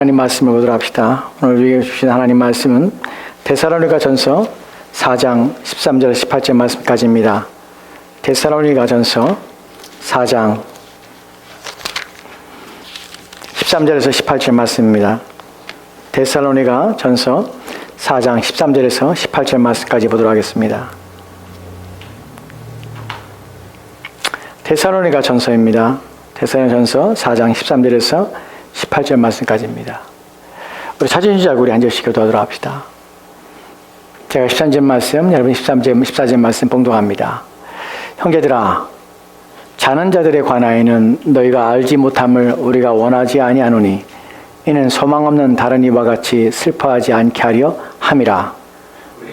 하나님 말씀을 보도록 합시다. 오늘 우리에게 주신 하나님 말씀은 데살로니가전서 4장 13절 18절 말씀까지입니다. 데살로니가전서 4장 13절에서 18절 말씀입니다. 데살로니가전서 4장 13절에서 18절 말씀까지 보도록 하겠습니다. 데살로니가전서입니다. 데살로니가전서 4장 13절에서 18절 말씀까지입니다. 우리 찾은 줄 알고 우리 앉으시고 기도하도록 합시다. 제가 13절 말씀, 여러분 14절 말씀 봉독합니다. 형제들아, 자는 자들에 관하여는 너희가 알지 못함을 우리가 원하지 아니하노니 이는 소망 없는 다른 이와 같이 슬퍼하지 않게 하려 함이라.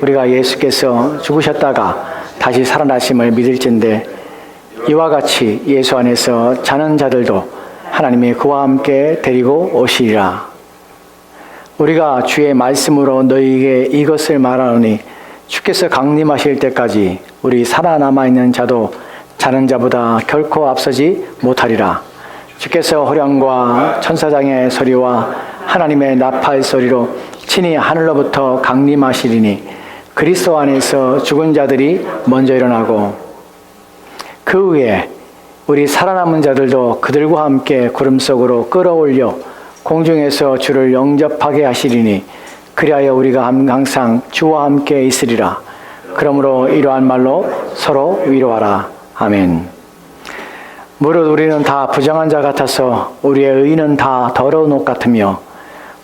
우리가 예수께서 죽으셨다가 다시 살아나심을 믿을진대 이와 같이 예수 안에서 자는 자들도 하나님이 그와 함께 데리고 오시리라. 우리가 주의 말씀으로 너희에게 이것을 말하노니 주께서 강림하실 때까지 우리 살아남아 있는 자도 자는 자보다 결코 앞서지 못하리라. 주께서 호령과 천사장의 소리와 하나님의 나팔 소리로 친히 하늘로부터 강림하시리니 그리스도 안에서 죽은 자들이 먼저 일어나고 그 후에 우리 살아남은 자들도 그들과 함께 구름 속으로 끌어올려 공중에서 주를 영접하게 하시리니 그리하여 우리가 항상 주와 함께 있으리라. 그러므로 이러한 말로 서로 위로하라. 아멘. 무릇 우리는 다 부정한 자 같아서 우리의 의는 다 더러운 옷 같으며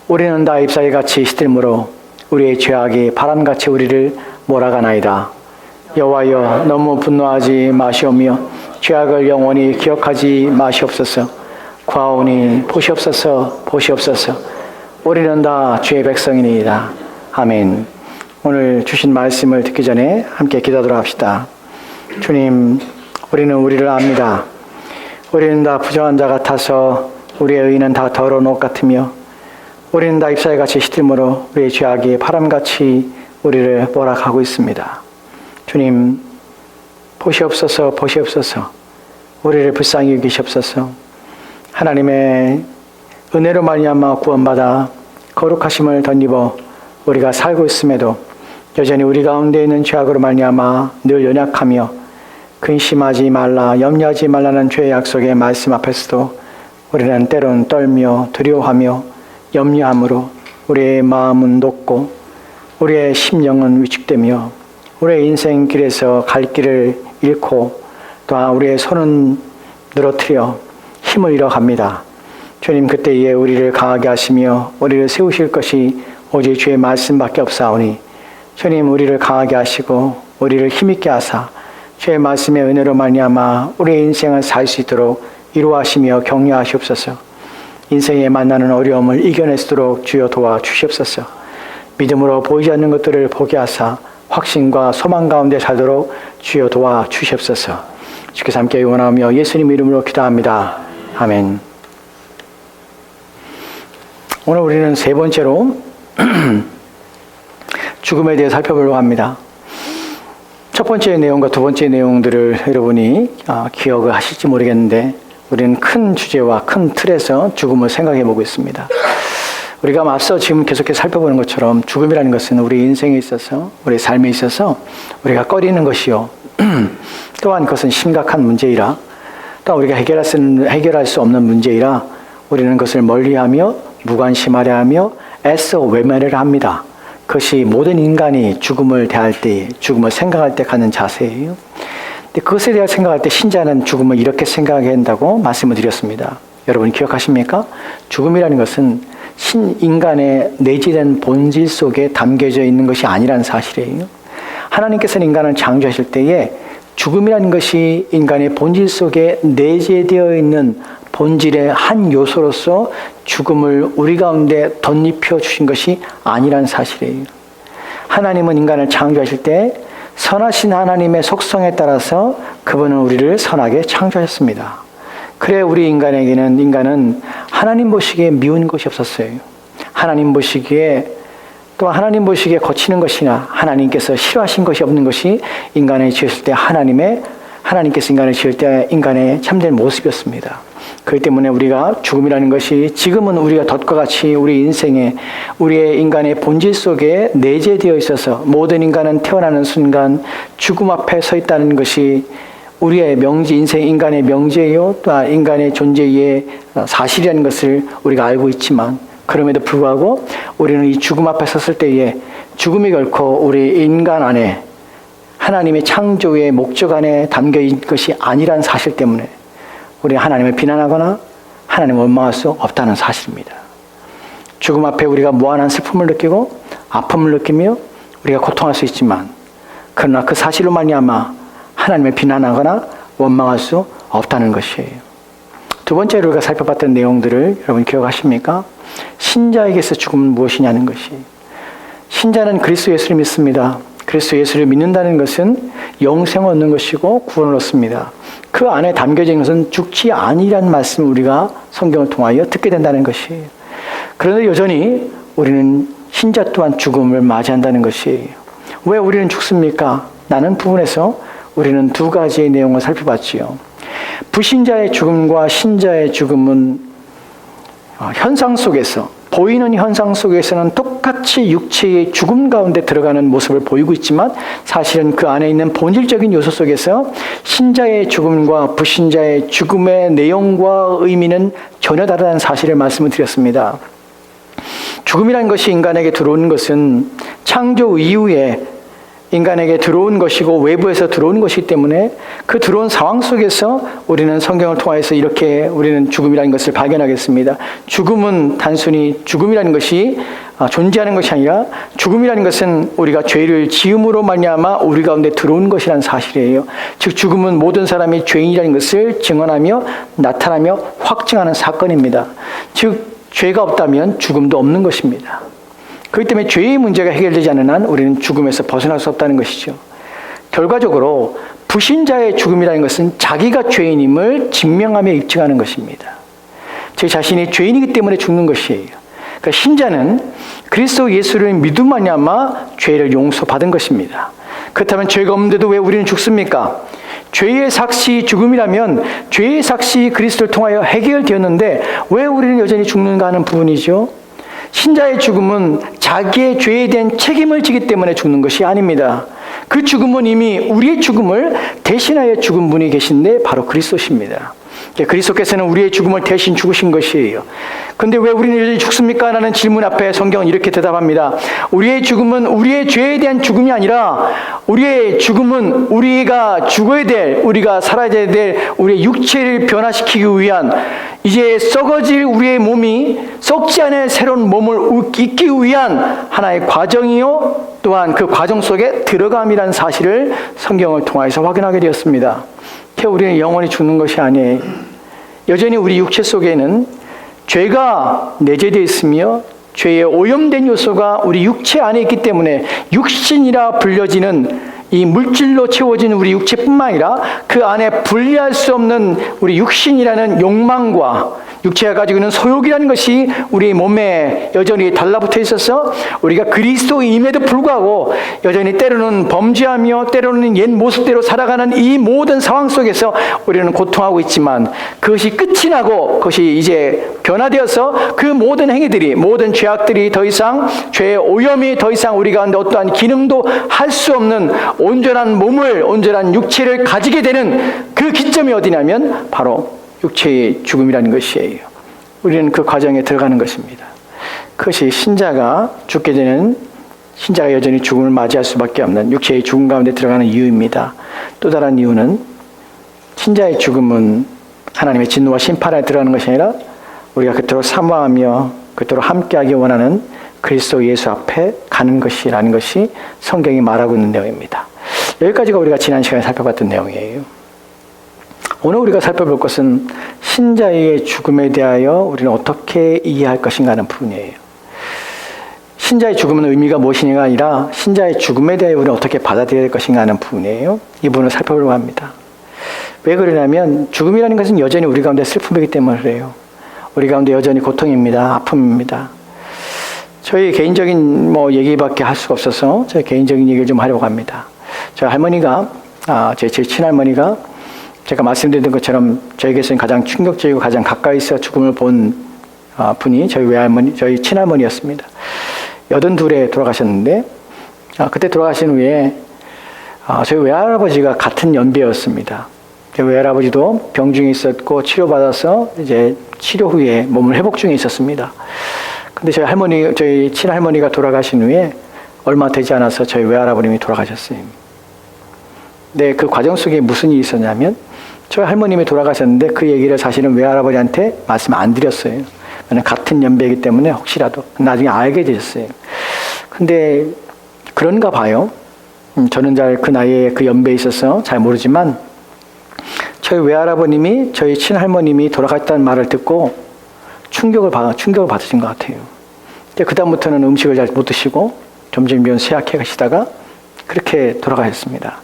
우리는 다 잎사귀같이 시들므로 우리의 죄악이 바람같이 우리를 몰아가나이다. 여호와여, 너무 분노하지 마시오며 죄악을 영원히 기억하지 마시옵소서. 구하오니 보시옵소서, 보시옵소서. 우리는 다 주의 백성이니이다. 아멘. 오늘 주신 말씀을 듣기 전에 함께 기도하도록 합시다. 주님, 우리는 우리를 압니다. 우리는 다 부정한 자 같아서 우리의 의는 다 더러운 옷 같으며 우리는 다 잎사귀같이 시들므로 우리의 죄악이 바람같이 우리를 몰아가고 있습니다. 주님, 보시옵소서, 보시옵소서. 우리를 불쌍히 여기시옵소서. 하나님의 은혜로 말미암아 구원받아 거룩하심을 덧입어 우리가 살고 있음에도 여전히 우리 가운데 있는 죄악으로 말미암아 늘 연약하며 근심하지 말라, 염려하지 말라는 죄의 약속의 말씀 앞에서도 우리는 때론 떨며 두려워하며 염려함으로 우리의 마음은 높고 우리의 심령은 위축되며 우리의 인생 길에서 갈 길을 잃고 또한 우리의 손은 늘어뜨려 힘을 잃어갑니다. 주님, 그때에 우리를 강하게 하시며 우리를 세우실 것이 오직 주의 말씀밖에 없사오니 주님, 우리를 강하게 하시고 우리를 힘있게 하사 주의 말씀의 은혜로 말미암아 우리의 인생을 살 수 있도록 이루하시며 격려하시옵소서. 인생에 만나는 어려움을 이겨낼 수 있도록 주여 도와주시옵소서. 믿음으로 보이지 않는 것들을 보게 하사 확신과 소망 가운데 살도록 주여 도와주시옵소서. 주께서 함께 응원하며 예수님 이름으로 기도합니다. 아멘. 오늘 우리는 세 번째로 죽음에 대해 살펴보려고 합니다. 첫 번째 내용과 두 번째 내용들을 여러분이 기억을 하실지 모르겠는데 우리는 큰 주제와 큰 틀에서 죽음을 생각해 보고 있습니다. 우리가 앞서 지금 계속해서 살펴보는 것처럼 죽음이라는 것은 우리 인생에 있어서 우리 삶에 있어서 우리가 꺼리는 것이요 또한 그것은 심각한 문제이라 또 우리가 해결할 수 없는 문제이라 우리는 그것을 멀리하며 무관심하려 하며 애써 외면을 합니다. 그것이 모든 인간이 죽음을 대할 때, 죽음을 생각할 때 갖는 자세예요. 근데 그것에 대해 생각할 때 신자는 죽음을 이렇게 생각해야 한다고 말씀을 드렸습니다. 여러분 기억하십니까? 죽음이라는 것은 신인간의 내재된 본질 속에 담겨져 있는 것이 아니라는 사실이에요. 하나님께서는 인간을 창조하실 때에 죽음이라는 것이 인간의 본질 속에 내재되어 있는 본질의 한 요소로서 죽음을 우리 가운데 덧입혀 주신 것이 아니라는 사실이에요. 하나님은 인간을 창조하실 때 선하신 하나님의 속성에 따라서 그분은 우리를 선하게 창조하셨습니다. 그래 우리 인간은 하나님 보시기에 미운 것이 없었어요. 하나님 보시기에 또 하나님 보시기에 거치는 것이나 하나님께서 싫어하신 것이 없는 것이 인간을 지으실 때 하나님께서 인간을 지을 때 인간의 참된 모습이었습니다. 그렇기 때문에 우리가 죽음이라는 것이 지금은 우리가 덫과 같이 우리 인생에 우리의 인간의 본질 속에 내재되어 있어서 모든 인간은 태어나는 순간 죽음 앞에 서 있다는 것이 우리의 인생 인간의 명제요 또한 인간의 존재의 사실이라는 것을 우리가 알고 있지만 그럼에도 불구하고 우리는 이 죽음 앞에 섰을 때에 죽음이 결코 우리 인간 안에 하나님의 창조의 목적 안에 담겨 있는 것이 아니라는 사실 때문에 우리 하나님을 비난하거나 하나님을 원망할 수 없다는 사실입니다. 죽음 앞에 우리가 무한한 슬픔을 느끼고 아픔을 느끼며 우리가 고통할 수 있지만 그러나 그 사실로 말미암아 하나님을 비난하거나 원망할 수 없다는 것이에요. 두 번째로 우리가 살펴봤던 내용들을 여러분 기억하십니까? 신자에게서 죽음은 무엇이냐는 것이. 신자는 그리스도 예수를 믿습니다. 그리스도 예수를 믿는다는 것은 영생을 얻는 것이고 구원을 얻습니다. 그 안에 담겨져 있는 것은 죽지 아니라는 말씀을 우리가 성경을 통하여 듣게 된다는 것이에요. 그런데 여전히 우리는 신자 또한 죽음을 맞이한다는 것이에요. 왜 우리는 죽습니까? 라는 부분에서 우리는 두 가지의 내용을 살펴봤지요. 불신자의 죽음과 신자의 죽음은 현상 속에서 보이는 현상 속에서는 똑같이 육체의 죽음 가운데 들어가는 모습을 보이고 있지만 사실은 그 안에 있는 본질적인 요소 속에서 신자의 죽음과 불신자의 죽음의 내용과 의미는 전혀 다르다는 사실을 말씀을 드렸습니다. 죽음이라는 것이 인간에게 들어오는 것은 창조 이후에 인간에게 들어온 것이고 외부에서 들어온 것이기 때문에 그 들어온 상황 속에서 우리는 성경을 통해서 이렇게 우리는 죽음이라는 것을 발견하겠습니다. 죽음은 단순히 죽음이라는 것이 존재하는 것이 아니라 죽음이라는 것은 우리가 죄를 지음으로 말미암아 우리 가운데 들어온 것이라는 사실이에요. 즉 죽음은 모든 사람이 죄인이라는 것을 증언하며 나타나며 확증하는 사건입니다. 즉 죄가 없다면 죽음도 없는 것입니다. 그렇기 때문에 죄의 문제가 해결되지 않는 한 우리는 죽음에서 벗어날 수 없다는 것이죠. 결과적으로 불신자의 죽음이라는 것은 자기가 죄인임을 증명하며 입증하는 것입니다. 제 자신이 죄인이기 때문에 죽는 것이에요. 그러니까 신자는 그리스도 예수를 믿음 말미암아 죄를 용서받은 것입니다. 그렇다면 죄가 없는데도 왜 우리는 죽습니까? 죄의 삭시 죽음이라면 죄의 삭시 그리스도를 통하여 해결되었는데 왜 우리는 여전히 죽는가 하는 부분이죠. 신자의 죽음은 자기의 죄에 대한 책임을 지기 때문에 죽는 것이 아닙니다. 그 죽음은 이미 우리의 죽음을 대신하여 죽은 분이 계신데 바로 그리스도십니다. 그리스도께서는 우리의 죽음을 대신 죽으신 것이에요. 그런데 왜 우리는 여전히 죽습니까? 라는 질문 앞에 성경은 이렇게 대답합니다. 우리의 죽음은 우리의 죄에 대한 죽음이 아니라 우리의 죽음은 우리가 죽어야 될, 우리가 살아야 될 우리의 육체를 변화시키기 위한 이제 썩어질 우리의 몸이 썩지 않을 새로운 몸을 입기 위한 하나의 과정이요 또한 그 과정 속에 들어감이라는 사실을 성경을 통해서 확인하게 되었습니다. 우리는 영원히 죽는 것이 아니에요. 여전히 우리 육체 속에는 죄가 내재되어 있으며 죄에 오염된 요소가 우리 육체 안에 있기 때문에 육신이라 불려지는 이 물질로 채워진 우리 육체뿐만 아니라 그 안에 분리할 수 없는 우리 육신이라는 욕망과 육체가 가지고 있는 소욕이라는 것이 우리 몸에 여전히 달라붙어 있어서 우리가 그리스도임에도 불구하고 여전히 때로는 범죄하며 때로는 옛 모습대로 살아가는 이 모든 상황 속에서 우리는 고통하고 있지만 그것이 끝이 나고 그것이 이제 변화되어서 그 모든 행위들이 모든 죄악들이 더 이상 죄의 오염이 더 이상 우리 가운데 어떠한 기능도 할 수 없는 온전한 몸을 온전한 육체를 가지게 되는 그 기점이 어디냐면 바로 육체의 죽음이라는 것이에요. 우리는 그 과정에 들어가는 것입니다. 그것이 신자가 죽게 되는 신자가 여전히 죽음을 맞이할 수밖에 없는 육체의 죽음 가운데 들어가는 이유입니다. 또 다른 이유는 신자의 죽음은 하나님의 진노와 심판에 들어가는 것이 아니라 우리가 그토록 사모하며 그토록 함께하기 원하는 그리스도 예수 앞에 가는 것이라는 것이 성경이 말하고 있는 내용입니다. 여기까지가 우리가 지난 시간에 살펴봤던 내용이에요. 오늘 우리가 살펴볼 것은 신자의 죽음에 대하여 우리는 어떻게 이해할 것인가 하는 부분이에요. 신자의 죽음은 의미가 무엇이냐가 아니라 신자의 죽음에 대하여 우리는 어떻게 받아들여야 될 것인가 하는 부분이에요. 이 부분을 살펴보려고 합니다. 왜 그러냐면 죽음이라는 것은 여전히 우리 가운데 슬픔이기 때문에 그래요. 우리 가운데 여전히 고통입니다. 아픔입니다. 저희 개인적인 얘기밖에 할 수가 없어서 저희 개인적인 얘기를 좀 하려고 합니다. 저희 할머니가 제 친할머니가 제가 말씀드린 것처럼 저에게서는 가장 충격적이고 가장 가까이서 죽음을 본 분이 저희 외할머니, 저희 친할머니였습니다. 82에 돌아가셨는데 그때 돌아가신 후에 저희 외할아버지가 같은 연배였습니다. 저희 외할아버지도 병 중에 있었고 치료받아서 이제 치료 후에 몸을 회복 중에 있었습니다. 근데 저희 친할머니가 돌아가신 후에 얼마 되지 않아서 저희 외할아버님이 돌아가셨어요. 네, 그 과정 속에 무슨 일이 있었냐면 저희 할머님이 돌아가셨는데 그 얘기를 사실은 외할아버지한테 말씀 안 드렸어요. 같은 연배이기 때문에 혹시라도 나중에 알게 되셨어요. 근데 그런가 봐요. 저는 잘 그 나이에 그 연배에 있어서 잘 모르지만 저희 외할아버님이 저희 친할머님이 돌아갔다는 말을 듣고 충격을 받으신 것 같아요. 그 다음부터는 음식을 잘 못 드시고 점점 쇠약해 가시다가 그렇게 돌아가셨습니다.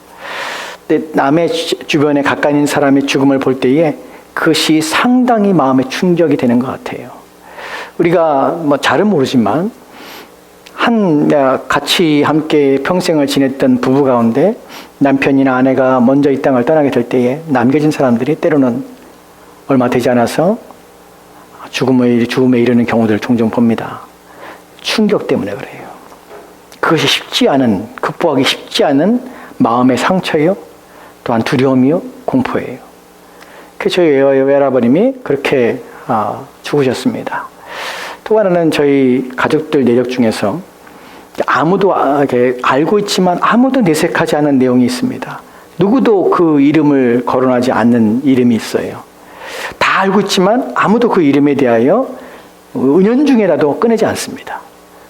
근데 남의 주변에 가까이 있는 사람의 죽음을 볼 때에 그것이 상당히 마음에 충격이 되는 것 같아요. 우리가 잘은 모르지만 같이 함께 평생을 지냈던 부부 가운데 남편이나 아내가 먼저 이 땅을 떠나게 될 때에 남겨진 사람들이 때로는 얼마 되지 않아서 죽음에 이르는 경우들을 종종 봅니다. 충격 때문에 그래요. 그것이 극복하기 쉽지 않은 마음의 상처요, 또한 두려움이요, 공포예요. 저희 외할아버님이 그렇게 죽으셨습니다. 또 하나는 저희 가족들 내력 중에서 아무도 알고 있지만 아무도 내색하지 않은 내용이 있습니다. 누구도 그 이름을 거론하지 않는 이름이 있어요. 다 알고 있지만 아무도 그 이름에 대하여 은연중에라도 꺼내지 않습니다.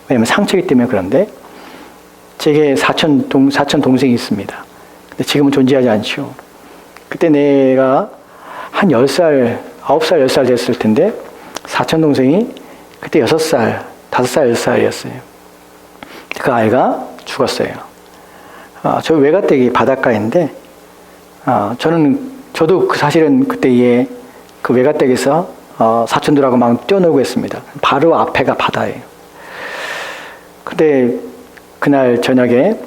왜냐하면 상처이기 때문에. 그런데 제게 사촌 동생이 있습니다. 근데 지금은 존재하지 않죠. 그때 내가 한 10살, 9살, 10살 됐을 텐데 사촌 동생이 그때 6살, 5살, 10살이었어요. 그 아이가 죽었어요. 저 외가댁이 바닷가인데 저도 사실은 그때에 그 외가댁에서 사촌들하고 막 뛰어놀고 했습니다. 바로 앞에가 바다예요. 근데 그날 저녁에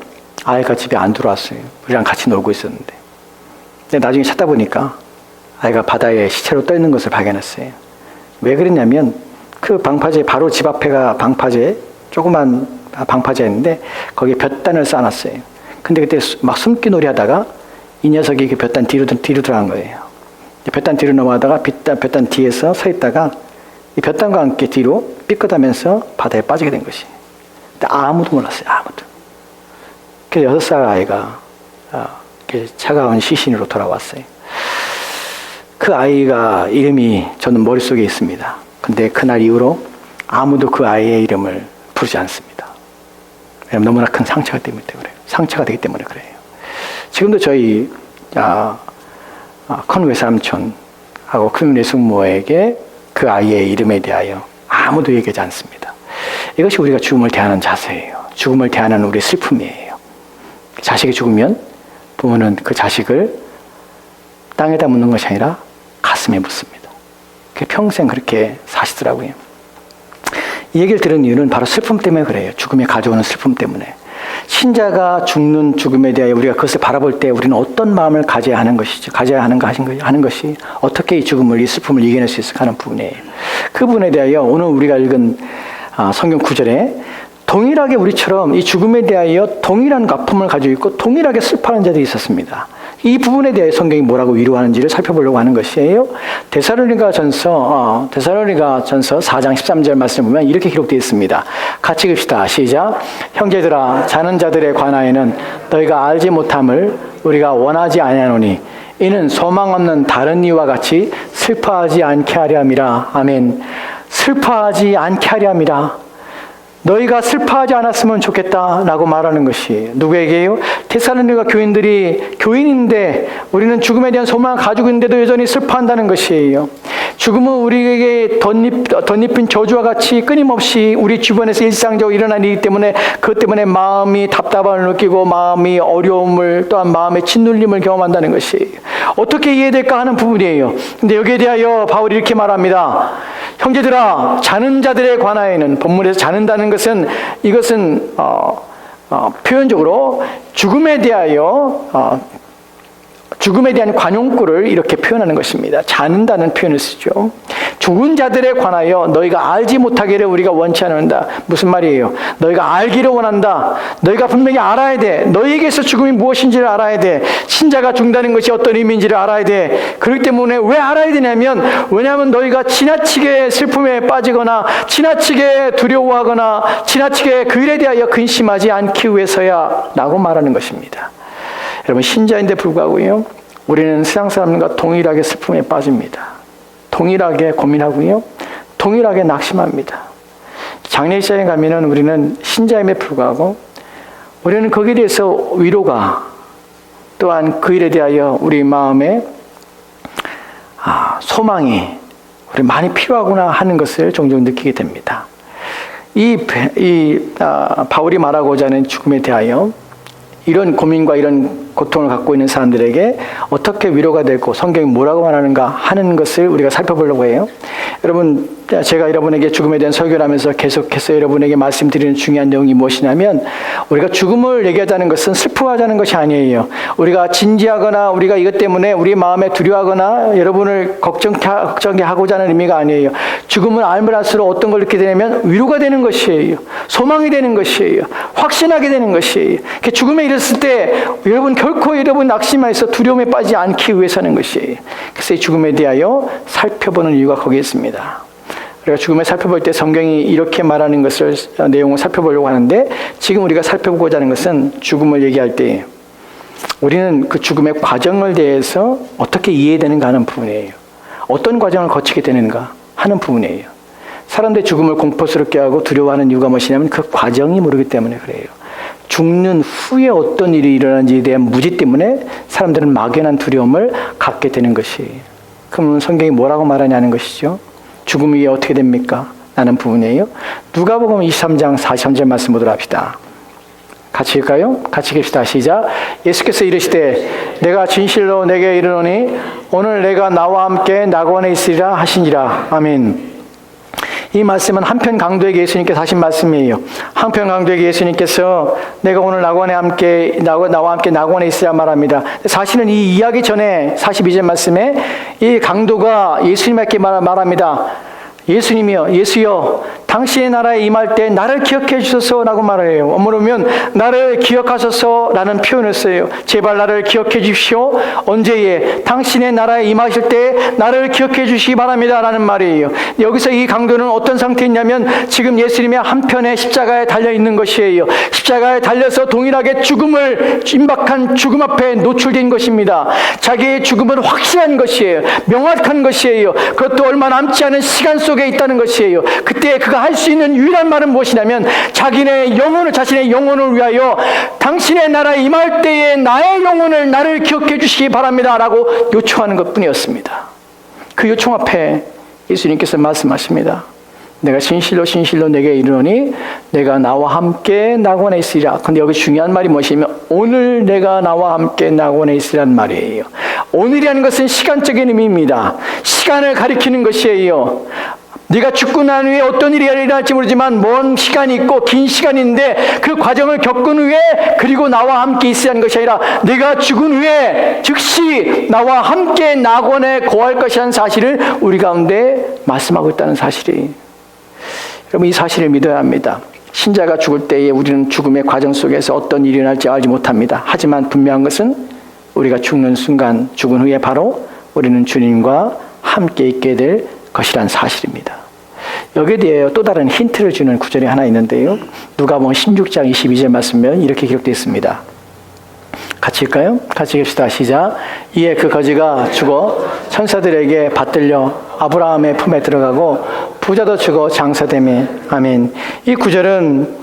아이가 집에 안 들어왔어요. 우리랑 같이 놀고 있었는데. 근데 나중에 찾다 보니까 아이가 바다에 시체로 떠 있는 것을 발견했어요. 왜 그랬냐면 그 방파제, 바로 집 앞에가 방파제, 조그만 방파제였는데 거기에 볕단을 쌓아놨어요. 근데 그때 막 숨기놀이 하다가 이 녀석이 그 볕단 뒤로 들어간 거예요. 볕단 뒤로 넘어가다가 볕단 뒤에서 서 있다가 이 볕단과 함께 뒤로 삐끗하면서 바다에 빠지게 된 것이. 근데 아무도 몰랐어요. 아무도. 그래서 6살 아이가 차가운 시신으로 돌아왔어요. 그 아이가 이름이 저는 머릿속에 있습니다. 근데 그날 이후로 아무도 그 아이의 이름을 부르지 않습니다. 왜냐하면 너무나 큰 상처가 되기 때문에 그래요. 상처가 되기 때문에 그래요. 지금도 저희 큰 외삼촌하고 큰 외숙모에게 그 아이의 이름에 대하여 아무도 얘기하지 않습니다. 이것이 우리가 죽음을 대하는 자세예요. 죽음을 대하는 우리의 슬픔이에요. 자식이 죽으면 부모는 그 자식을 땅에다 묻는 것이 아니라 가슴에 묻습니다. 평생 그렇게 사시더라고요. 이 얘기를 들은 이유는 바로 슬픔 때문에 그래요. 죽음이 가져오는 슬픔 때문에. 신자가 죽는 죽음에 대하여 우리가 그것을 바라볼 때 우리는 어떤 마음을 가져야 하는 것이죠. 가져야 하는가 하는 것이 어떻게 이 죽음을, 이 슬픔을 이겨낼 수 있을까 하는 부분이에요. 그 부분에 대하여 오늘 우리가 읽은 성경 9절에 동일하게 우리처럼 이 죽음에 대하여 동일한 아픔을 가지고 있고 동일하게 슬퍼하는 자들이 있었습니다. 이 부분에 대해 성경이 뭐라고 위로하는지를 살펴보려고 하는 것이에요. 데살로니가전서 4장 13절 말씀을 보면 이렇게 기록되어 있습니다. 같이 읽읍시다. 시작. 형제들아, 자는 자들에 관하여는 너희가 알지 못함을 우리가 원하지 아니하노니 이는 소망 없는 다른 이와 같이 슬퍼하지 않게 하려 함이라. 아멘. 슬퍼하지 않게 하려 함이라. 너희가 슬퍼하지 않았으면 좋겠다라고 말하는 것이 누구에게요? 데살로니가 교인인데 우리는 죽음에 대한 소망을 가지고 있는데도 여전히 슬퍼한다는 것이에요. 죽음은 우리에게 덧입힌 저주와 같이 끊임없이 우리 주변에서 일상적으로 일어나는 일이기 때문에 그것 때문에 마음이 답답함을 느끼고 마음이 어려움을 또한 마음의 짓눌림을 경험한다는 것이에요. 어떻게 이해될까 하는 부분이에요. 근데 여기에 대하여 바울이 이렇게 말합니다. 형제들아, 자는 자들에 관하여는, 본문에서 자는다는 것은 이것은 죽음에 대한 관용구를 이렇게 표현하는 것입니다. 자는다는 표현을 쓰죠. 죽은 자들에 관하여 너희가 알지 못하기를 우리가 원치 않는다. 무슨 말이에요? 너희가 알기를 원한다. 너희가 분명히 알아야 돼. 너희에게서 죽음이 무엇인지를 알아야 돼. 신자가 죽는다는 것이 어떤 의미인지를 알아야 돼. 그렇기 때문에 왜 알아야 되냐면, 왜냐하면 너희가 지나치게 슬픔에 빠지거나 지나치게 두려워하거나 지나치게 그 일에 대하여 근심하지 않기 위해서야 라고 말하는 것입니다. 여러분, 신자인데 불구하고요, 우리는 세상 사람과 동일하게 슬픔에 빠집니다. 동일하게 고민하고요, 동일하게 낙심합니다. 장례식장에 가면은 우리는 신자임에 불구하고 우리는 거기에 대해서 위로가, 또한 그 일에 대하여 우리 마음에 소망이 우리 많이 필요하구나 하는 것을 종종 느끼게 됩니다. 바울이 말하고자 하는 죽음에 대하여 이런 고민과 이런 고통을 갖고 있는 사람들에게 어떻게 위로가 되고 성경이 뭐라고 말하는가 하는 것을 우리가 살펴보려고 해요. 여러분, 제가 여러분에게 죽음에 대한 설교를 하면서 계속해서 여러분에게 말씀드리는 중요한 내용이 무엇이냐면, 우리가 죽음을 얘기하자는 것은 슬퍼하자는 것이 아니에요. 우리가 진지하거나 우리가 이것 때문에 우리 마음에 두려워하거나 여러분을 걱정하게 하고자 하는 의미가 아니에요. 죽음을 알면 알수록 어떤 걸 느끼게 되냐면 위로가 되는 것이에요. 소망이 되는 것이에요. 확신하게 되는 것이에요. 죽음에 이르렀을 때 여러분 결코 여러분 낙심해서 두려움에 빠지지 않기 위해서 하는 것이에요. 그래서 이 죽음에 대하여 살펴보는 이유가 거기에 있습니다. 우리가 죽음을 살펴볼 때 성경이 이렇게 말하는 것을 내용을 살펴보려고 하는데, 지금 우리가 살펴보고자 하는 것은 죽음을 얘기할 때 우리는 그 죽음의 과정을 대해서 어떻게 이해되는가 하는 부분이에요. 어떤 과정을 거치게 되는가 하는 부분이에요. 사람들이 죽음을 공포스럽게 하고 두려워하는 이유가 무엇이냐면 그 과정이 모르기 때문에 그래요. 죽는 후에 어떤 일이 일어나는지에 대한 무지 때문에 사람들은 막연한 두려움을 갖게 되는 것이에요. 그러면 성경이 뭐라고 말하냐는 것이죠. 죽음 위에 어떻게 됩니까? 라는 부분이에요. 누가복음 23장 43절 말씀 보도록 합시다. 같이 읽을까요? 같이 읽읍시다. 시작. 예수께서 이르시되 내가 진실로 내게 이르노니 오늘 내가 나와 함께 낙원에 있으리라 하시니라. 아멘. 이 말씀은 한편 강도에게 예수님께서 하신 말씀이에요. 한편 강도에게 예수님께서 내가 오늘 나와 함께 낙원에 있으라 말합니다. 사실은 이 이야기 전에 42절 말씀에 이 강도가 예수님에게 말합니다. 예수님이여, 예수여, 당신의 나라에 임할 때 나를 기억해 주소서라고 말해요. 뭐냐면 나를 기억하소서라는 표현을 써요. 제발 나를 기억해 주십시오. 언제에? 당신의 나라에 임하실 때 나를 기억해 주시기 바랍니다라는 말이에요. 여기서 이 강도는 어떤 상태였냐면 지금 예수님의 한편에 십자가에 달려 있는 것이에요. 십자가에 달려서 동일하게 임박한 죽음 앞에 노출된 것입니다. 자기의 죽음은 확실한 것이에요. 명확한 것이에요. 그것도 얼마 남지 않은 시간 속에 있다는 것이에요. 그때 그가 할 수 있는 유일한 말은 무엇이냐면 자신의 영혼을 위하여 당신의 나라에 임할 때에 나의 영혼을 나를 기억해 주시기 바랍니다 라고 요청하는 것뿐이었습니다. 그 요청 앞에 예수님께서 말씀하십니다. 내가 진실로 진실로 내게 이르노니 내가 나와 함께 낙원에 있으리라. 근데 여기 중요한 말이 무엇이냐면 오늘 내가 나와 함께 낙원에 있으리라는 말이에요. 오늘이라는 것은 시간적인 의미입니다. 시간을 가리키는 것이에요. 네가 죽고 난 후에 어떤 일이 일어날지 모르지만 먼 시간이 있고 긴 시간이 있는데 그 과정을 겪은 후에 그리고 나와 함께 있으라는 것이 아니라 네가 죽은 후에 즉시 나와 함께 낙원에 거할 것이라는 사실을 우리 가운데 말씀하고 있다는 사실이, 여러분 이 사실을 믿어야 합니다. 신자가 죽을 때에 우리는 죽음의 과정 속에서 어떤 일이 일어날지 알지 못합니다. 하지만 분명한 것은 우리가 죽는 순간, 죽은 후에 바로 우리는 주님과 함께 있게 될 것이란 사실입니다. 여기에 대해 또 다른 힌트를 주는 구절이 하나 있는데요. 누가복음 16장 22절 말씀은 이렇게 기록되어 있습니다. 같이 읽을까요? 같이 읽읍시다. 시작. 이에 그 거지가 죽어 천사들에게 받들려 아브라함의 품에 들어가고 부자도 죽어 장사되매. 아멘. 이 구절은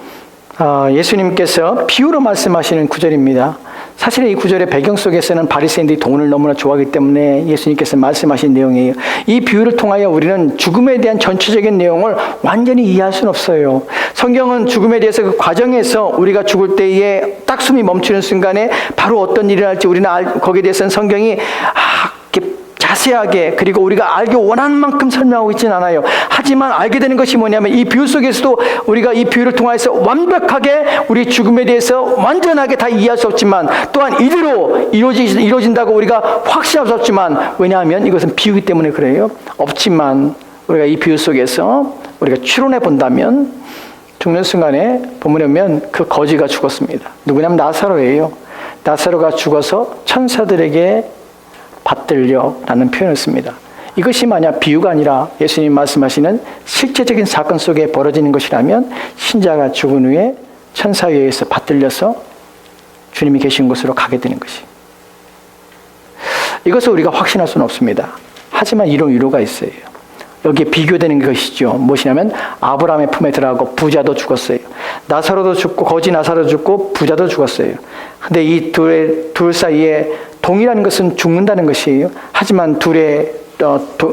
예수님께서 비유로 말씀하시는 구절입니다. 사실 이 구절의 배경 속에서는 바리새인들이 돈을 너무나 좋아하기 때문에 예수님께서 말씀하신 내용이에요. 이 비유를 통하여 우리는 죽음에 대한 전체적인 내용을 완전히 이해할 수는 없어요. 성경은 죽음에 대해서 그 과정에서 우리가 죽을 때에 딱 숨이 멈추는 순간에 바로 어떤 일이 일어날지 우리는 거기에 대해서는 성경이 이렇게 자세하게 그리고 우리가 알기 원하는 만큼 설명하고 있지는 않아요. 하지만 알게 되는 것이 뭐냐면 이 비유 속에서도 우리가 이 비유를 통해서 완벽하게 우리 죽음에 대해서 완전하게 다 이해할 수 없지만 또한 이대로 이루어진다고 우리가 확신할 수 없지만 왜냐하면 이것은 비유이기 때문에 그래요. 없지만 우리가 이 비유 속에서 우리가 추론해 본다면 죽는 순간에 본문에 보면 그 거지가 죽었습니다. 누구냐면 나사로예요. 나사로가 죽어서 천사들에게 받들려라는 표현을 씁니다. 이것이 만약 비유가 아니라 예수님 말씀하시는 실제적인 사건 속에 벌어지는 것이라면 신자가 죽은 후에 천사에 의해서 받들려서 주님이 계신 곳으로 가게 되는 것이. 이것을 우리가 확신할 수는 없습니다. 하지만 이런 위로가 있어요. 여기에 비교되는 것이죠. 무엇이냐면 아브라함의 품에 들어가고 부자도 죽었어요. 나사로도 죽고 거지 나사로도 죽고 부자도 죽었어요. 근데 이 둘 사이에 동일한 것은 죽는다는 것이에요. 하지만 둘의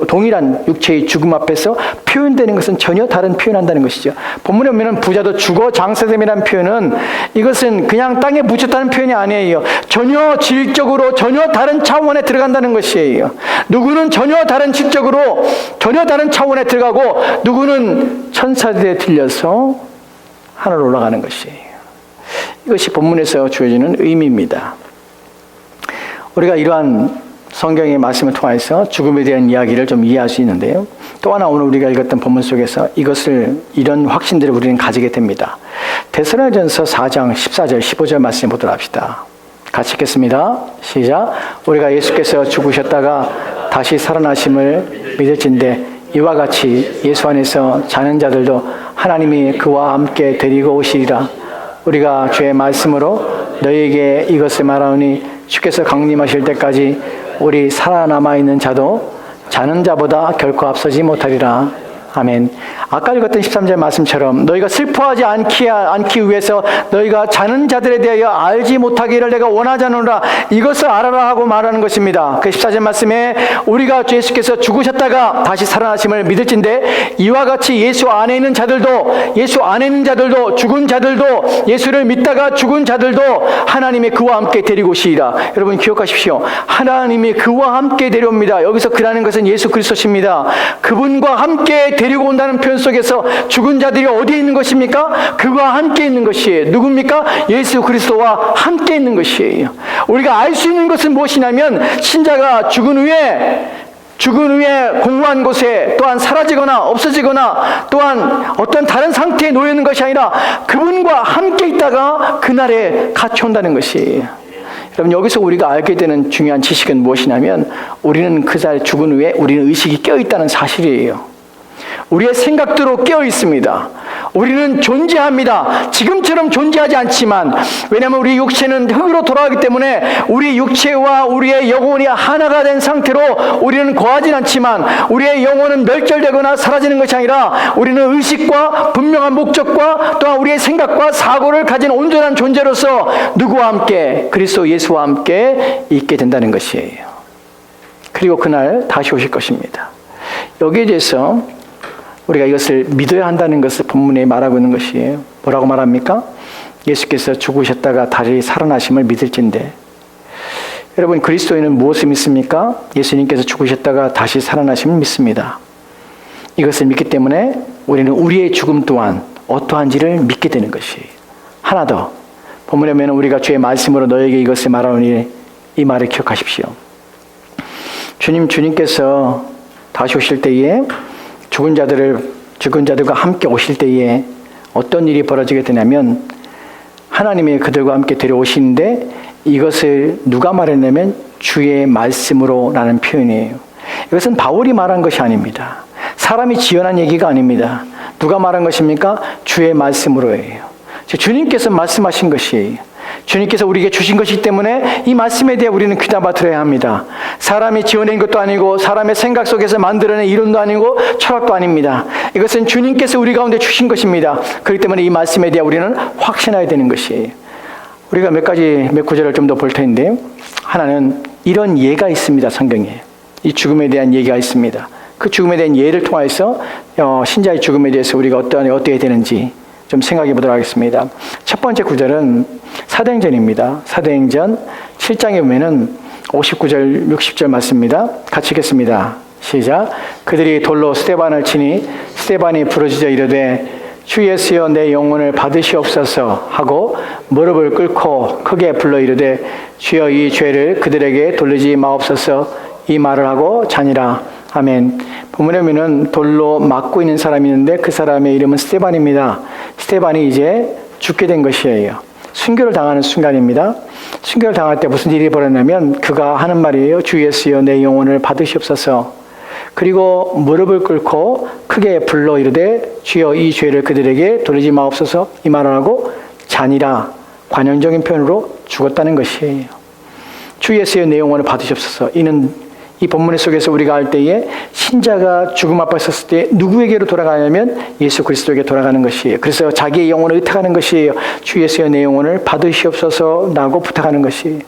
동일한 육체의 죽음 앞에서 표현되는 것은 전혀 다른 표현한다는 것이죠. 본문에 보면 부자도 죽어 장사됨이라는 표현은 이것은 그냥 땅에 묻혔다는 표현이 아니에요. 전혀 질적으로 전혀 다른 차원에 들어간다는 것이에요. 누구는 전혀 다른 질적으로 전혀 다른 차원에 들어가고 누구는 천사들에 들려서 하늘로 올라가는 것이에요. 이것이 본문에서 주어지는 의미입니다. 우리가 이러한 성경의 말씀을 통해서 죽음에 대한 이야기를 좀 이해할 수 있는데요. 또 하나 오늘 우리가 읽었던 본문 속에서 이런 확신들을 우리는 가지게 됩니다. 데살로니가전서 4장 14절 15절 말씀 보도록 합시다. 같이 읽겠습니다. 시작. 우리가 예수께서 죽으셨다가 다시 살아나심을 믿을진대 이와 같이 예수 안에서 자는 자들도 하나님이 그와 함께 데리고 오시리라. 우리가 주의 말씀으로 너희에게 이것을 말하오니 주께서 강림하실 때까지 우리 살아남아 있는 자도 자는 자보다 결코 앞서지 못하리라. 아멘. 아까 읽었던 13절 말씀처럼 너희가 슬퍼하지 않기 위해서 너희가 자는 자들에 대하여 알지 못하기를 내가 원하지 않노라. 이것을 알아라 하고 말하는 것입니다. 그 14절 말씀에 우리가 주 예수께서 죽으셨다가 다시 살아나심을 믿을진데 이와 같이 예수 안에 있는 자들도 죽은 자들도 예수를 믿다가 죽은 자들도 하나님이 그와 함께 데리고 오시리라. 여러분 기억하십시오. 하나님이 그와 함께 데려옵니다. 여기서 그라는 것은 예수 그리스도십니다. 그분과 함께 데리고 온다는 표현 속에서 죽은 자들이 어디에 있는 것입니까? 그와 함께 있는 것이에요. 누굽니까? 예수 그리스도와 함께 있는 것이에요. 우리가 알 수 있는 것은 무엇이냐면 신자가 죽은 후에 공허한 곳에 또한 사라지거나 없어지거나 또한 어떤 다른 상태에 놓여 있는 것이 아니라 그분과 함께 있다가 그날에 같이 온다는 것이에요. 여러분 여기서 우리가 알게 되는 중요한 지식은 무엇이냐면 우리는 그 자리에 죽은 후에 우리는 의식이 깨어있다는 사실이에요. 우리의 생각대로 깨어 있습니다. 우리는 존재합니다. 지금처럼 존재하지 않지만 왜냐하면 우리 육체는 흙으로 돌아가기 때문에 우리 육체와 우리의 영혼이 하나가 된 상태로 우리는 거하진 않지만 우리의 영혼은 멸절되거나 사라지는 것이 아니라 우리는 의식과 분명한 목적과 또한 우리의 생각과 사고를 가진 온전한 존재로서 누구와 함께 그리스도 예수와 함께 있게 된다는 것이에요. 그리고 그날 다시 오실 것입니다. 여기에 대해서 우리가 이것을 믿어야 한다는 것을 본문에 말하고 있는 것이에요. 뭐라고 말합니까? 예수께서 죽으셨다가 다시 살아나심을 믿을진데. 여러분 그리스도인은 무엇을 믿습니까? 예수님께서 죽으셨다가 다시 살아나심을 믿습니다. 이것을 믿기 때문에 우리는 우리의 죽음 또한 어떠한지를 믿게 되는 것이에요. 하나 더 본문에 보면 우리가 주의 말씀으로 너에게 이것을 말하오니 이 말을 기억하십시오. 주님께서 다시 오실 때에 죽은 자들과 함께 오실 때에 어떤 일이 벌어지게 되냐면 하나님이 그들과 함께 데려오시는데 이것을 누가 말했냐면 주의 말씀으로 라는 표현이에요. 이것은 바울이 말한 것이 아닙니다. 사람이 지어낸 얘기가 아닙니다. 누가 말한 것입니까? 주의 말씀으로예요. 주님께서 말씀하신 것이에요. 주님께서 우리에게 주신 것이기 때문에 이 말씀에 대해 우리는 귀담아 들어야 합니다. 사람이 지어낸 것도 아니고 사람의 생각 속에서 만들어낸 이론도 아니고 철학도 아닙니다. 이것은 주님께서 우리 가운데 주신 것입니다. 그렇기 때문에 이 말씀에 대해 우리는 확신해야 되는 것이에요. 우리가 몇 구절을 좀 더 볼 텐데 하나는 이런 예가 있습니다. 성경에. 이 죽음에 대한 얘기가 있습니다. 그 죽음에 대한 예를 통해서 신자의 죽음에 대해서 우리가 어떻게 되는지 좀 생각해 보도록 하겠습니다. 첫 번째 구절은 사도행전입니다. 사도행전 7장에 보면은 59절 60절 말씀입니다. 같이 읽겠습니다. 시작. 그들이 돌로 스데반을 치니 스데반이 부르짖어 이르되 주 예수여 내 영혼을 받으시옵소서 하고 무릎을 꿇고 크게 불러 이르되 주여 이 죄를 그들에게 돌리지 마옵소서 이 말을 하고 자니라. 아멘. 본문에 보면 돌로 맞고 있는 사람이 있는데 그 사람의 이름은 스데반입니다. 스데반이 이제 죽게 된 것이에요. 순교를 당하는 순간입니다. 순교를 당할 때 무슨 일이 벌어졌냐면 그가 하는 말이에요. 주 예수여 내 영혼을 받으시옵소서. 그리고 무릎을 꿇고 크게 불러 이르되 주여 이 죄를 그들에게 돌리지 마옵소서 이 말을 하고 자니라. 관용적인 표현으로 죽었다는 것이에요. 주 예수의 내 영혼을 받으시옵소서. 이는 이 본문 속에서 우리가 할 때에 신자가 죽음 앞에 섰을 때 누구에게로 돌아가냐면 예수 그리스도에게 돌아가는 것이에요. 그래서 자기의 영혼을 의탁하는 것이에요. 주 예수의 내 영혼을 받으시옵소서 라고 부탁하는 것이에요.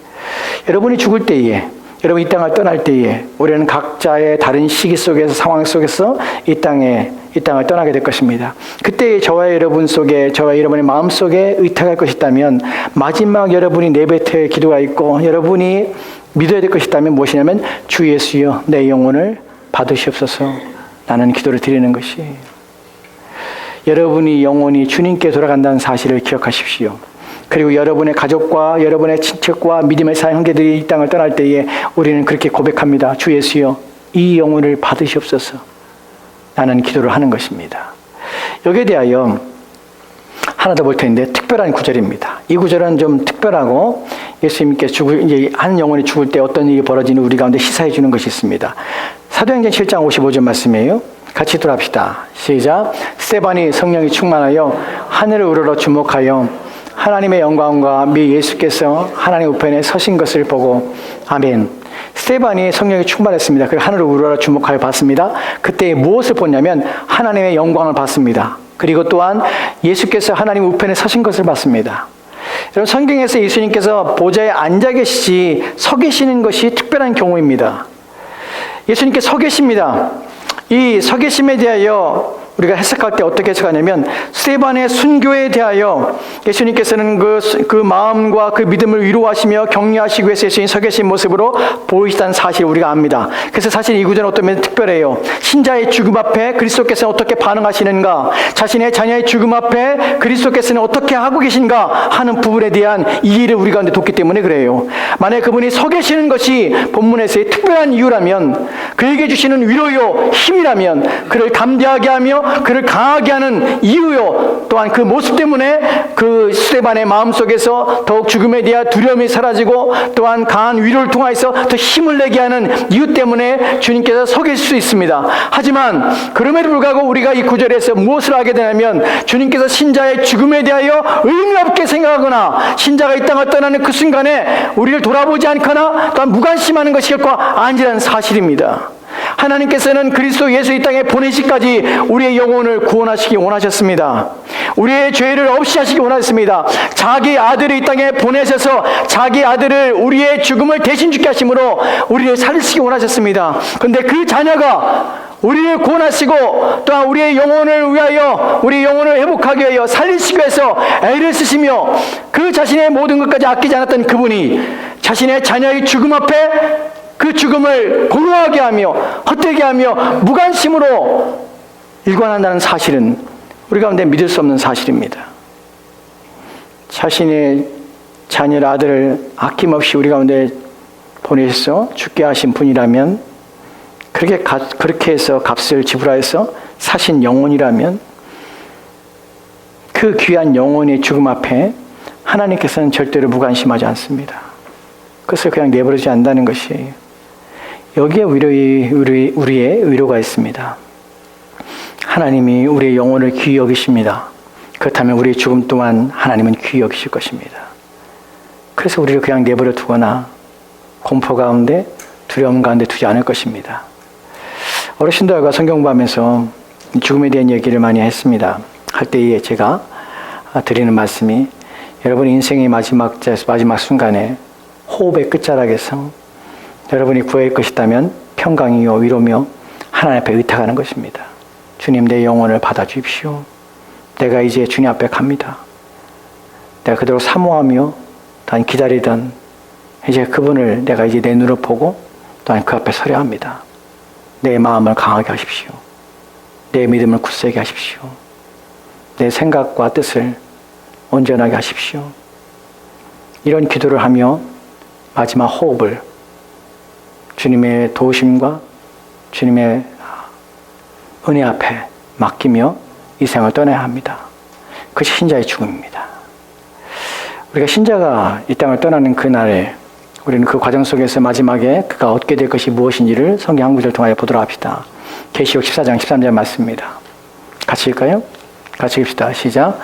여러분이 죽을 때에, 여러분 이 땅을 떠날 때에 우리는 각자의 다른 시기 속에서 상황 속에서 이 땅을 떠나게 될 것입니다. 그때 저와 여러분 속에, 저와 여러분의 마음 속에 의탁할 것이 있다면 마지막 여러분이 내뱉을 기도가 있고 여러분이 믿어야 될 것이 있다면 무엇이냐면 주 예수여 내 영혼을 받으시옵소서 라는 기도를 드리는 것이에요. 여러분이 영혼이 주님께 돌아간다는 사실을 기억하십시오. 그리고 여러분의 가족과 여러분의 친척과 믿음의 사회 형제들이 이 땅을 떠날 때에 우리는 그렇게 고백합니다. 주 예수여 이 영혼을 받으시옵소서 라는 기도를 하는 것입니다. 여기에 대하여 하나 더 볼 텐데 특별한 구절입니다. 이 구절은 좀 특별하고 예수님께서 이제 한 영혼이 죽을 때 어떤 일이 벌어지는 우리 가운데 시사해 주는 것이 있습니다. 사도행전 7장 55절 말씀이에요. 같이 돌아합시다. 시작. 스데반이 성령이 충만하여 하늘을 우러러 주목하여 하나님의 영광과 미 예수께서 하나님 우편에 서신 것을 보고 아멘. 스데반이 성령이 충만했습니다. 그리고 하늘을 우러러 주목하여 봤습니다. 그때 무엇을 봤냐면 하나님의 영광을 봤습니다. 그리고 또한 예수께서 하나님 우편에 서신 것을 봤습니다. 여러분 성경에서 예수님께서 보좌에 앉아 계시지 서 계시는 것이 특별한 경우입니다. 예수님께서 서 계십니다. 이 서 계심에 대하여 우리가 해석할 때 어떻게 해석하냐면 스데반의 순교에 대하여 예수님께서는 그 마음과 그 믿음을 위로하시며 격려하시기 위해서 예수님이 서 계신 모습으로 보이시다는 사실을 우리가 압니다. 그래서 사실 이 구절은 어떤 면에서 특별해요. 신자의 죽음 앞에 그리스도께서는 어떻게 반응하시는가, 자신의 자녀의 죽음 앞에 그리스도께서는 어떻게 하고 계신가 하는 부분에 대한 이해를 우리 가운데 뒀기 때문에 그래요. 만약 그분이 서 계시는 것이 본문에서의 특별한 이유라면, 그에게 주시는 위로요 힘이라면, 그를 담대하게 하며 그를 강하게 하는 이유요, 또한 그 모습 때문에 그 스데반의 마음속에서 더욱 죽음에 대한 두려움이 사라지고 또한 강한 위로를 통해서 더 힘을 내게 하는 이유 때문에 주님께서 서 계실 수 있습니다. 하지만 그럼에도 불구하고 우리가 이 구절에서 무엇을 하게 되냐면 주님께서 신자의 죽음에 대하여 의미 없게 생각하거나 신자가 이 땅을 떠나는 그 순간에 우리를 돌아보지 않거나 또한 무관심하는 것이 결코 아니라는 사실입니다. 하나님께서는 그리스도 예수 이 땅에 보내시기까지 우리의 영혼을 구원하시기 원하셨습니다. 우리의 죄를 없이 하시기 원하셨습니다. 자기 아들을 이 땅에 보내셔서 자기 아들을 우리의 죽음을 대신 죽게 하심으로 우리를 살리시기 원하셨습니다. 그런데 그 자녀가 우리를 구원하시고 또한 우리의 영혼을 위하여 우리 영혼을 회복하기 위하여 살리시기 위해서 애를 쓰시며 그 자신의 모든 것까지 아끼지 않았던 그분이 자신의 자녀의 죽음 앞에 그 죽음을 고요하게 하며 헛되게 하며 무관심으로 일관한다는 사실은 우리 가운데 믿을 수 없는 사실입니다. 자신의 자녀 아들을 아낌없이 우리 가운데 보내셔서 죽게 하신 분이라면, 그렇게 해서 값을 지불하여서 사신 영혼이라면 그 귀한 영혼의 죽음 앞에 하나님께서는 절대로 무관심하지 않습니다. 그것을 그냥 내버리지 않는다는 것이에요. 여기에 우리의 위로가 있습니다. 하나님이 우리의 영혼을 귀히 여기십니다. 그렇다면 우리의 죽음 또한 하나님은 귀히 여기실 것입니다. 그래서 우리를 그냥 내버려 두거나 공포 가운데 두려움 가운데 두지 않을 것입니다. 어르신들과 성경 공부하면서 죽음에 대한 얘기를 많이 했습니다. 할 때에 제가 드리는 말씀이 여러분의 인생의 마지막 순간에 호흡의 끝자락에서 여러분이 구할 것이다면 평강이요 위로며 하나님 앞에 의탁하는 것입니다. 주님 내 영혼을 받아 주십시오. 내가 이제 주님 앞에 갑니다. 내가 그대로 사모하며 단 기다리던 이제 그분을 내가 이제 내 눈으로 보고 또한 그 앞에 서려 합니다. 내 마음을 강하게 하십시오. 내 믿음을 굳세게 하십시오. 내 생각과 뜻을 온전하게 하십시오. 이런 기도를 하며 마지막 호흡을 주님의 도우심과 주님의 은혜 앞에 맡기며 이 생을 떠나야 합니다. 그것이 신자의 죽음입니다. 우리가 신자가 이 땅을 떠나는 그날에 우리는 그 과정 속에서 마지막에 그가 얻게 될 것이 무엇인지를 성경 한 구절을 통하여 보도록 합시다. 계시록 14장 13절 말씀입니다. 같이 읽을까요? 같이 읽읍시다. 시작.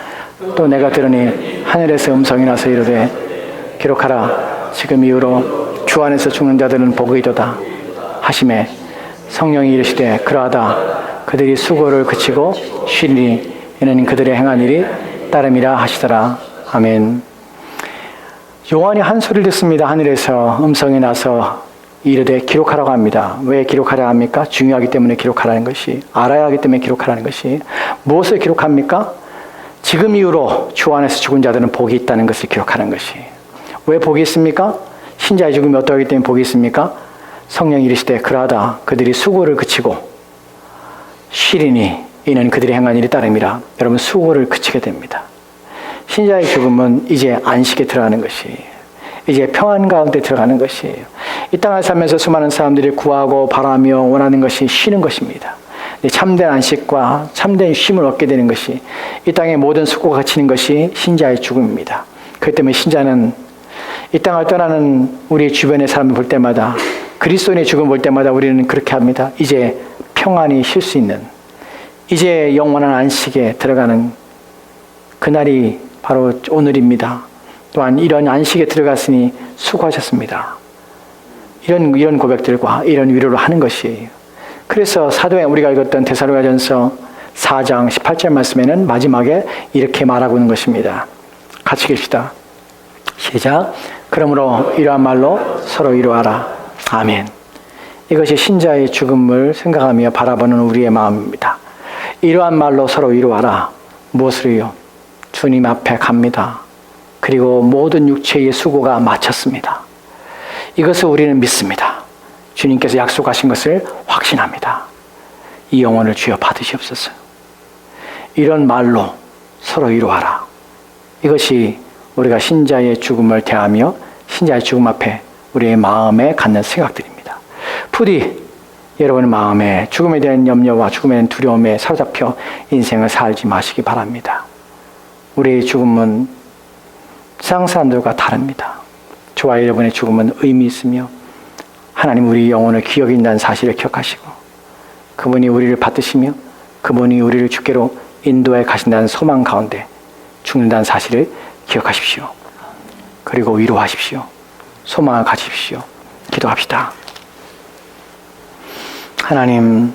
또 내가 들으니 하늘에서 음성이 나서 이르되 기록하라. 지금 이후로 주 안에서 죽는 자들은 복이도다 하시매 성령이 이르시되 그러하다. 그들이 수고를 그치고 쉬리니 이는 그들의 행한 일이 따름이라 하시더라. 아멘. 요한이 한 소리를 듣습니다. 하늘에서 음성이 나서 이르되 기록하라고 합니다. 왜 기록하라 합니까? 중요하기 때문에 기록하라는 것이, 알아야 하기 때문에 기록하라는 것이. 무엇을 기록합니까? 지금 이후로 주 안에서 죽은 자들은 복이 있다는 것을 기록하는 것이. 왜 복이 있습니까? 신자의 죽음이 어떠하기 때문에 복이 있습니까? 성령이 이르시되 그러하다. 그들이 수고를 그치고 쉬리니 이는 그들이 행한 일이 따름이라. 여러분, 수고를 그치게 됩니다. 신자의 죽음은 이제 안식에 들어가는 것이, 이제 평안 가운데 들어가는 것이에요. 이 땅을 살면서 수많은 사람들이 구하고 바라며 원하는 것이 쉬는 것입니다. 참된 안식과 참된 쉼을 얻게 되는 것이, 이 땅의 모든 수고가 그치는 것이 신자의 죽음입니다. 그렇기 때문에 신자는 이 땅을 떠나는 우리 주변의 사람을 볼 때마다, 그리스도인의 죽음을 볼 때마다 우리는 그렇게 합니다. 이제 평안히 쉴 수 있는, 이제 영원한 안식에 들어가는 그날이 바로 오늘입니다. 또한 이런 안식에 들어갔으니 수고하셨습니다. 이런 고백들과 이런 위로를 하는 것이에요. 그래서 사도행 우리가 읽었던 데살로니가전서 4장 18절 말씀에는 마지막에 이렇게 말하고 있는 것입니다. 같이 읽읍시다. 시작. 그러므로 이러한 말로 서로 위로하라. 아멘. 이것이 신자의 죽음을 생각하며 바라보는 우리의 마음입니다. 이러한 말로 서로 위로하라. 무엇을요? 주님 앞에 갑니다. 그리고 모든 육체의 수고가 마쳤습니다. 이것을 우리는 믿습니다. 주님께서 약속하신 것을 확신합니다. 이 영혼을 주여 받으시옵소서. 이런 말로 서로 위로하라. 이것이 우리가 신자의 죽음을 대하며 신자의 죽음 앞에 우리의 마음에 갖는 생각들입니다. 부디 여러분의 마음에 죽음에 대한 염려와 죽음에 대한 두려움에 사로잡혀 인생을 살지 마시기 바랍니다. 우리의 죽음은 세상 사람들과 다릅니다. 저와 여러분의 죽음은 의미 있으며 하나님 우리 영혼을 기억인다는 사실을 기억하시고 그분이 우리를 받으시며 그분이 우리를 주께로 인도해 가신다는 소망 가운데 죽는다는 사실을 기억하십시오. 그리고 위로하십시오. 소망을 가지십시오. 기도합시다. 하나님,